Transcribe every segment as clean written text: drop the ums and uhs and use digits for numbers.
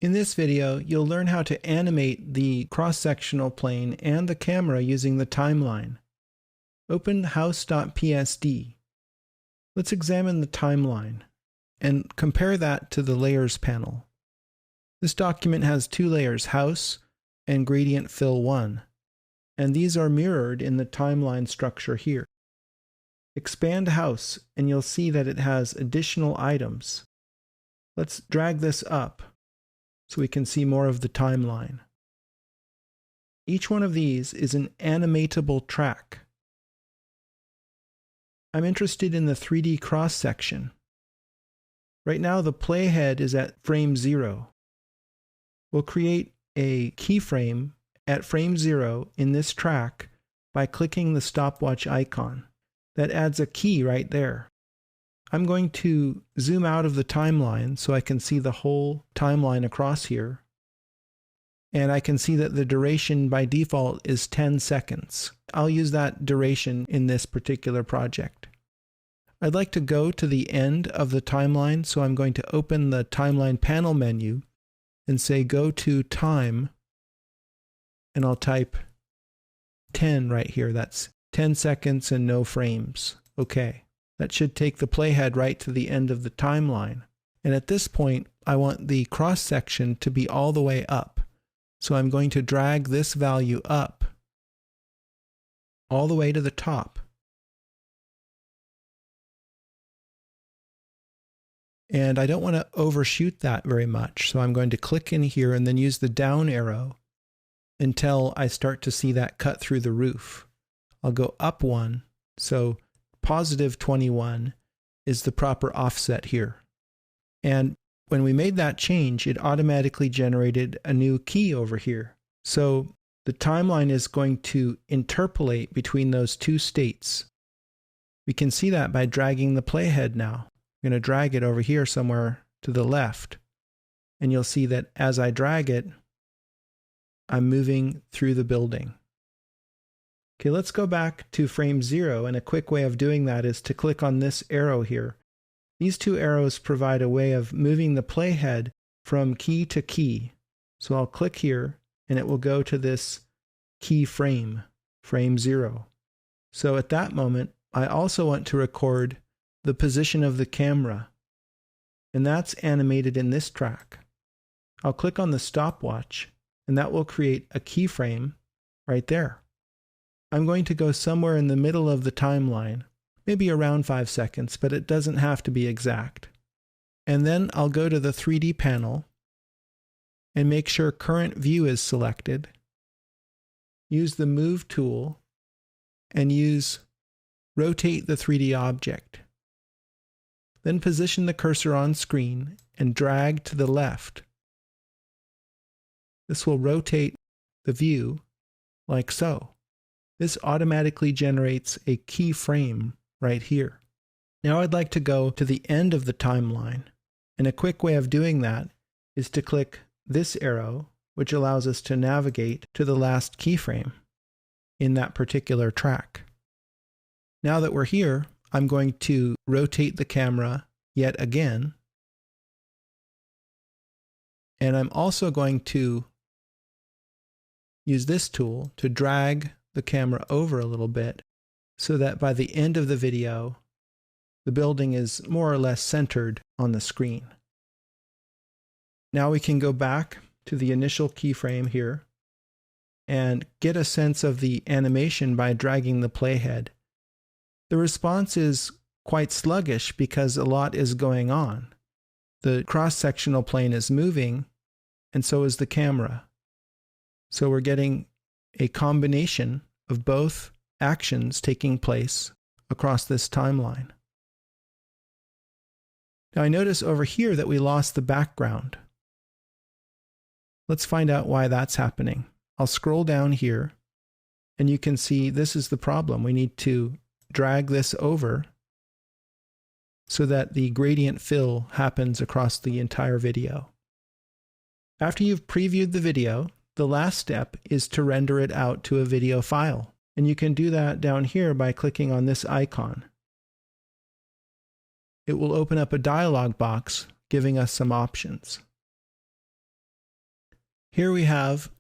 In this video, you'll learn how to animate the cross-sectional plane and the camera using the timeline. Open house.psd. Let's examine the timeline and compare that to the layers panel. This document has two layers, house and gradient fill 1, and these are mirrored in the timeline structure here. Expand house and you'll see that it has additional items. Let's drag this up so we can see more of the timeline. Each one of these is an animatable track. I'm interested in the 3D cross-section. Right now the playhead is at frame 0. We'll create a keyframe at frame 0 in this track by clicking the stopwatch icon. That adds a key right there. I'm going to zoom out of the timeline so I can see the whole timeline across here. And I can see that the duration by default is 10 seconds. I'll use that duration in this particular project. I'd like to go to the end of the timeline, so I'm going to open the timeline panel menu and say go to time, and I'll type 10 right here. That's 10 seconds and no frames. Okay. That should take the playhead right to the end of the timeline. And at this point, I want the cross section to be all the way up. So I'm going to drag this value up all the way to the top. And I don't want to overshoot that very much. So I'm going to click in here and then use the down arrow until I start to see that cut through the roof. I'll go up one. So positive 21 is the proper offset here. And when we made that change, it automatically generated a new key over here. So the timeline is going to interpolate between those two states. We can see that by dragging the playhead now. I'm going to drag it over here somewhere to the left. And you'll see that as I drag it, I'm moving through the building. Okay, let's go back to frame 0, and a quick way of doing that is to click on this arrow here. These two arrows provide a way of moving the playhead from key to key. So I'll click here, and it will go to this key frame, frame 0. So at that moment, I also want to record the position of the camera, and that's animated in this track. I'll click on the stopwatch, and that will create a keyframe right there. I'm going to go somewhere in the middle of the timeline, maybe around 5 seconds, but it doesn't have to be exact. And then I'll go to the 3D panel and make sure current view is selected. Use the move tool and use rotate the 3D object. Then position the cursor on screen and drag to the left. This will rotate the view like so. This automatically generates a keyframe right here. Now I'd like to go to the end of the timeline, and a quick way of doing that is to click this arrow, which allows us to navigate to the last keyframe in that particular track. Now that we're here, I'm going to rotate the camera yet again, and I'm also going to use this tool to drag the camera over a little bit so that by the end of the video, the building is more or less centered on the screen. Now we can go back to the initial keyframe here and get a sense of the animation by dragging the playhead. The response is quite sluggish because a lot is going on. The cross-sectional plane is moving, and so is the camera. So we're getting a combination of both actions taking place across this timeline. Now I notice over here that we lost the background. Let's find out why that's happening. I'll scroll down here, and you can see this is the problem. We need to drag this over so that the gradient fill happens across the entire video. After you've previewed the video, the last step is to render it out to a video file. And you can do that down here by clicking on this icon. It will open up a dialog box giving us some options. Here we have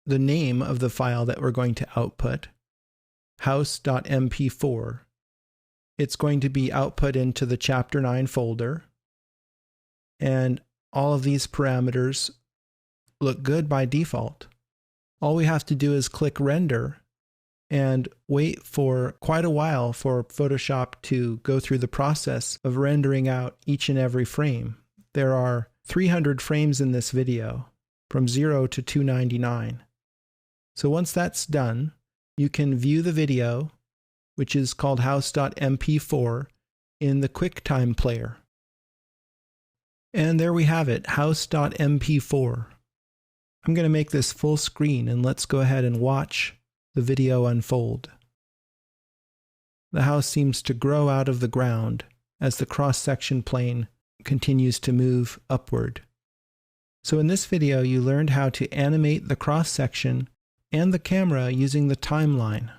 the name of the file that we're going to output, house.mp4. It's going to be output into the Chapter 9 folder, and all of these parameters look good by default. All we have to do is click render and wait for quite a while for Photoshop to go through the process of rendering out each and every frame. There are 300 frames in this video, from 0 to 299. So once that's done, you can view the video, which is called house.mp4, in the QuickTime player. And there we have it, house.mp4. I'm going to make this full screen, and let's go ahead and watch the video unfold. The house seems to grow out of the ground as the cross-section plane continues to move upward. So in this video, you learned how to animate the cross-section and the camera using the timeline.